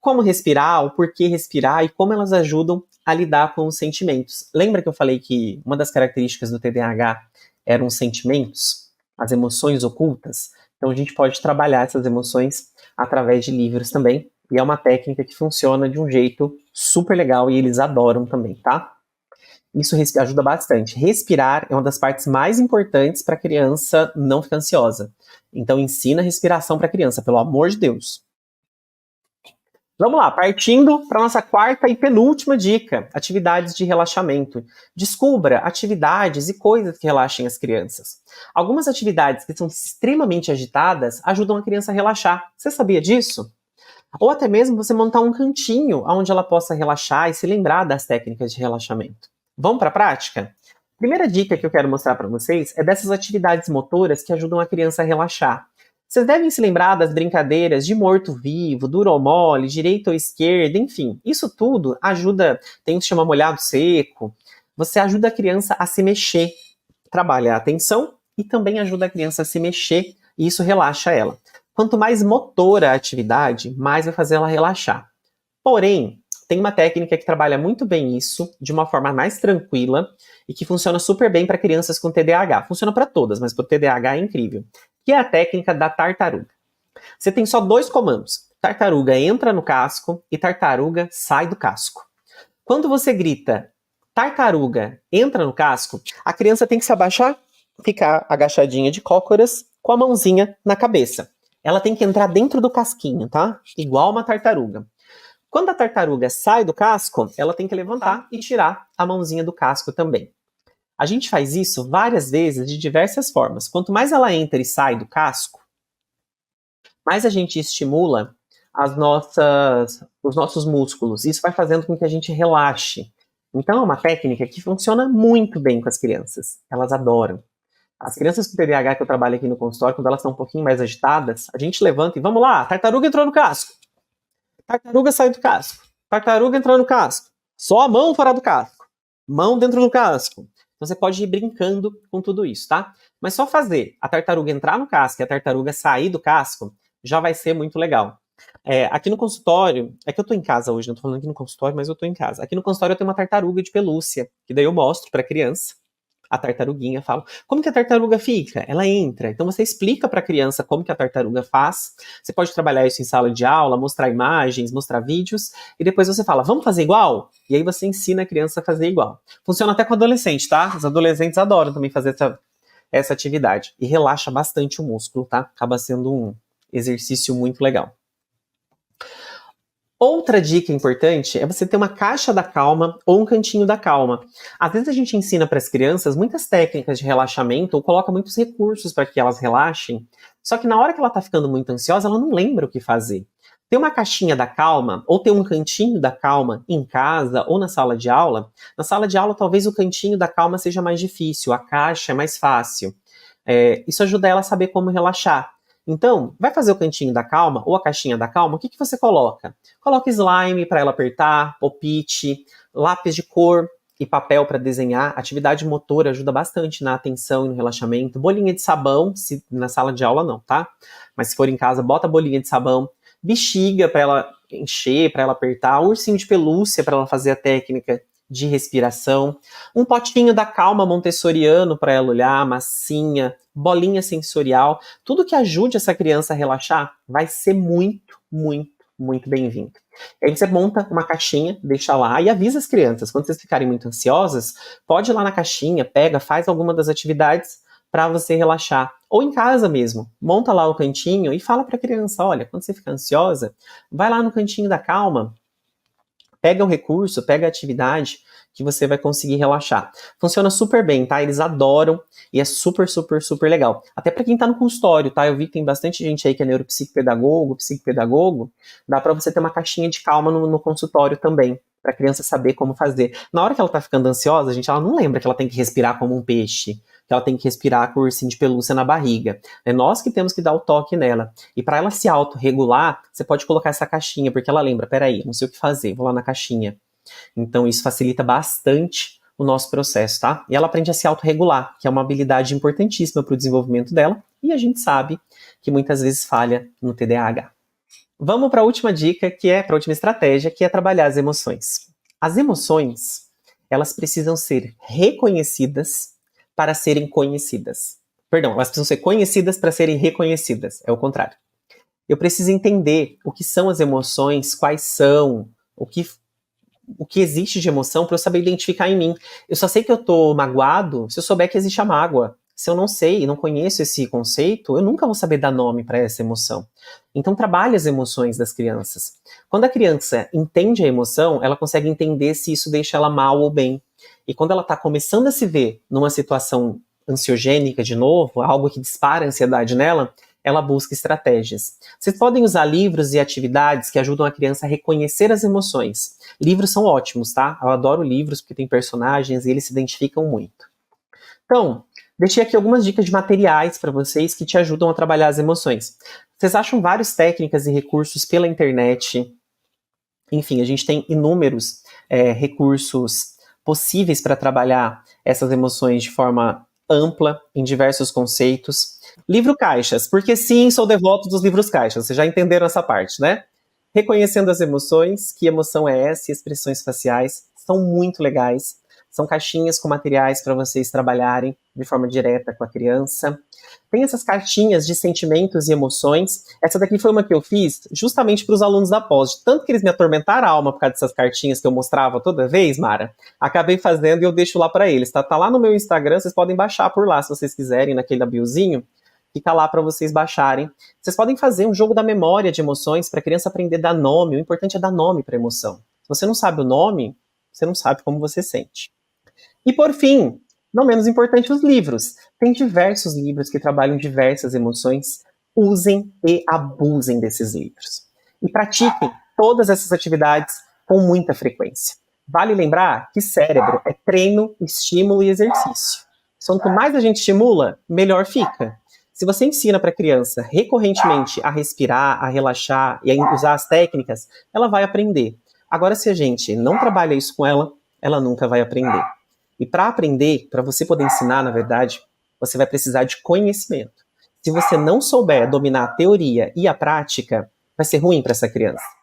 como respirar, o porquê respirar e como elas ajudam a lidar com os sentimentos. Lembra que eu falei que uma das características do TDAH eram os sentimentos, as emoções ocultas? Então a gente pode trabalhar essas emoções através de livros também, e é uma técnica que funciona de um jeito super legal e eles adoram também, tá? Isso ajuda bastante. Respirar é uma das partes mais importantes para a criança não ficar ansiosa. Então ensina a respiração para a criança, pelo amor de Deus. Vamos lá, partindo para a nossa quarta e penúltima dica, atividades de relaxamento. Descubra atividades e coisas que relaxem as crianças. Algumas atividades que são extremamente agitadas ajudam a criança a relaxar. Você sabia disso? Ou até mesmo você montar um cantinho onde ela possa relaxar e se lembrar das técnicas de relaxamento. Vamos para a prática? Primeira dica que eu quero mostrar para vocês é dessas atividades motoras que ajudam a criança a relaxar. Vocês devem se lembrar das brincadeiras de morto-vivo, duro ou mole, direita ou esquerda, enfim. Isso tudo ajuda, tem o que se chama molhado seco. Você ajuda a criança a se mexer, trabalha a atenção e também ajuda a criança a se mexer e isso relaxa ela. Quanto mais motora a atividade, mais vai fazer ela relaxar. Porém, tem uma técnica que trabalha muito bem isso, de uma forma mais tranquila e que funciona super bem para crianças com TDAH. Funciona para todas, mas para o TDAH é incrível. Que é a técnica da tartaruga. Você tem só 2 comandos. Tartaruga entra no casco e tartaruga sai do casco. Quando você grita tartaruga entra no casco, a criança tem que se abaixar, ficar agachadinha de cócoras com a mãozinha na cabeça. Ela tem que entrar dentro do casquinho, tá? Igual uma tartaruga. Quando a tartaruga sai do casco, ela tem que levantar e tirar a mãozinha do casco também. A gente faz isso várias vezes de diversas formas. Quanto mais ela entra e sai do casco, mais a gente estimula os nossos músculos. Isso vai fazendo com que a gente relaxe. Então é uma técnica que funciona muito bem com as crianças. Elas adoram. As crianças com TDAH que eu trabalho aqui no consultório, quando elas estão um pouquinho mais agitadas, a gente levanta e vamos lá, tartaruga entrou no casco. Tartaruga sai do casco. Tartaruga entra no casco. Só a mão fora do casco. Mão dentro do casco. Então você pode ir brincando com tudo isso, tá? Mas só fazer a tartaruga entrar no casco e a tartaruga sair do casco já vai ser muito legal. Aqui no consultório, é que eu tô em casa hoje, não tô falando aqui no consultório, mas eu tô em casa. Aqui no consultório eu tenho uma tartaruga de pelúcia, que daí eu mostro pra criança. A tartaruguinha fala, como que a tartaruga fica? Ela entra. Então você explica para a criança como que a tartaruga faz. Você pode trabalhar isso em sala de aula, mostrar imagens, mostrar vídeos, e depois você fala, vamos fazer igual? E aí você ensina a criança a fazer igual. Funciona até com adolescente, tá? Os adolescentes adoram também fazer essa atividade. E relaxa bastante o músculo, tá? Acaba sendo um exercício muito legal. Outra dica importante é você ter uma caixa da calma ou um cantinho da calma. Às vezes a gente ensina para as crianças muitas técnicas de relaxamento ou coloca muitos recursos para que elas relaxem, só que na hora que ela está ficando muito ansiosa, ela não lembra o que fazer. Ter uma caixinha da calma ou ter um cantinho da calma em casa ou na sala de aula, talvez o cantinho da calma seja mais difícil, a caixa é mais fácil. Isso ajuda ela a saber como relaxar. Então, vai fazer o cantinho da calma ou a caixinha da calma, o que você coloca? Coloca slime para ela apertar, pop-it, lápis de cor e papel para desenhar. Atividade motora ajuda bastante na atenção e no relaxamento. Bolinha de sabão, se na sala de aula não, tá? Mas se for em casa, bota a bolinha de sabão. Bexiga para ela encher, para ela apertar. Ursinho de pelúcia para ela fazer a técnica de respiração, um potinho da calma montessoriano para ela olhar, massinha, bolinha sensorial, tudo que ajude essa criança a relaxar vai ser muito, muito, muito bem-vindo. Aí você monta uma caixinha, deixa lá e avisa as crianças, quando vocês ficarem muito ansiosas, pode ir lá na caixinha, pega, faz alguma das atividades para você relaxar. Ou em casa mesmo, monta lá o cantinho e fala para a criança, olha, quando você ficar ansiosa, vai lá no cantinho da calma, pega o recurso, pega a atividade que você vai conseguir relaxar. Funciona super bem, tá? Eles adoram e é super, super, super legal. Até para quem tá no consultório, tá? Eu vi que tem bastante gente aí que é neuropsicopedagogo, psicopedagogo. Dá para você ter uma caixinha de calma no consultório também, para a criança saber como fazer. Na hora que ela tá ficando ansiosa, gente, ela não lembra que ela tem que respirar como um peixe, que ela tem que respirar com o ursinho de pelúcia na barriga. É nós que temos que dar o toque nela. E para ela se autorregular, você pode colocar essa caixinha, porque ela lembra, peraí, não sei o que fazer, vou lá na caixinha. Então isso facilita bastante o nosso processo, tá? E ela aprende a se autorregular, que é uma habilidade importantíssima para o desenvolvimento dela, e a gente sabe que muitas vezes falha no TDAH. Vamos para a última dica, para a última estratégia, que é trabalhar as emoções. As emoções, elas precisam ser reconhecidas para serem conhecidas. Perdão, elas precisam ser conhecidas para serem reconhecidas. É o contrário. Eu preciso entender o que são as emoções, quais são, o que existe de emoção para eu saber identificar em mim. Eu só sei que eu tô magoado se eu souber que existe a mágoa. Se eu não sei e não conheço esse conceito, eu nunca vou saber dar nome para essa emoção. Então trabalhe as emoções das crianças. Quando a criança entende a emoção, ela consegue entender se isso deixa ela mal ou bem. E quando ela está começando a se ver numa situação ansiogênica de novo, algo que dispara a ansiedade nela, ela busca estratégias. Vocês podem usar livros e atividades que ajudam a criança a reconhecer as emoções. Livros são ótimos, tá? Eu adoro livros porque tem personagens e eles se identificam muito. Então, deixei aqui algumas dicas de materiais para vocês que te ajudam a trabalhar as emoções. Vocês acham várias técnicas e recursos pela internet. Enfim, a gente tem inúmeros recursos possíveis para trabalhar essas emoções de forma ampla, em diversos conceitos. Livro caixas, porque sim, sou devoto dos livros caixas, vocês já entenderam essa parte, né? Reconhecendo as emoções, que emoção é essa, e expressões faciais, são muito legais. São caixinhas com materiais para vocês trabalharem de forma direta com a criança. Tem essas cartinhas de sentimentos e emoções. Essa daqui foi uma que eu fiz justamente para os alunos da pós. De tanto que eles me atormentaram a alma por causa dessas cartinhas que eu mostrava toda vez, Mara, acabei fazendo e eu deixo lá para eles. Tá lá no meu Instagram, vocês podem baixar por lá se vocês quiserem, naquele biozinho. Fica lá para vocês baixarem. Vocês podem fazer um jogo da memória de emoções para a criança aprender a dar nome. O importante é dar nome para a emoção. Se você não sabe o nome, você não sabe como você sente. E por fim, não menos importante, os livros. Tem diversos livros que trabalham diversas emoções. Usem e abusem desses livros. E pratiquem todas essas atividades com muita frequência. Vale lembrar que cérebro é treino, estímulo e exercício. Quanto mais a gente estimula, melhor fica. Se você ensina para a criança recorrentemente a respirar, a relaxar e a usar as técnicas, ela vai aprender. Agora, se a gente não trabalha isso com ela, ela nunca vai aprender. E para aprender, para você poder ensinar, na verdade, você vai precisar de conhecimento. Se você não souber dominar a teoria e a prática, vai ser ruim para essa criança.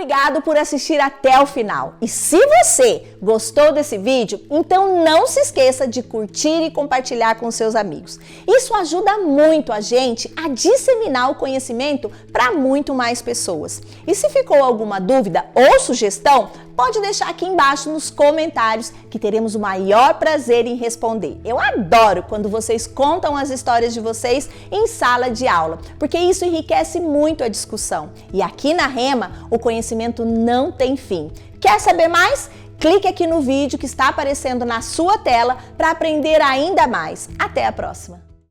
Obrigado por assistir até o final. E se você gostou desse vídeo, então não se esqueça de curtir e compartilhar com seus amigos. Isso ajuda muito a gente a disseminar o conhecimento para muito mais pessoas. E se ficou alguma dúvida ou sugestão, pode deixar aqui embaixo nos comentários que teremos o maior prazer em responder. Eu adoro quando vocês contam as histórias de vocês em sala de aula, porque isso enriquece muito a discussão. E aqui na Rema, o conhecimento não tem fim. Quer saber mais? Clique aqui no vídeo que está aparecendo na sua tela para aprender ainda mais. Até a próxima!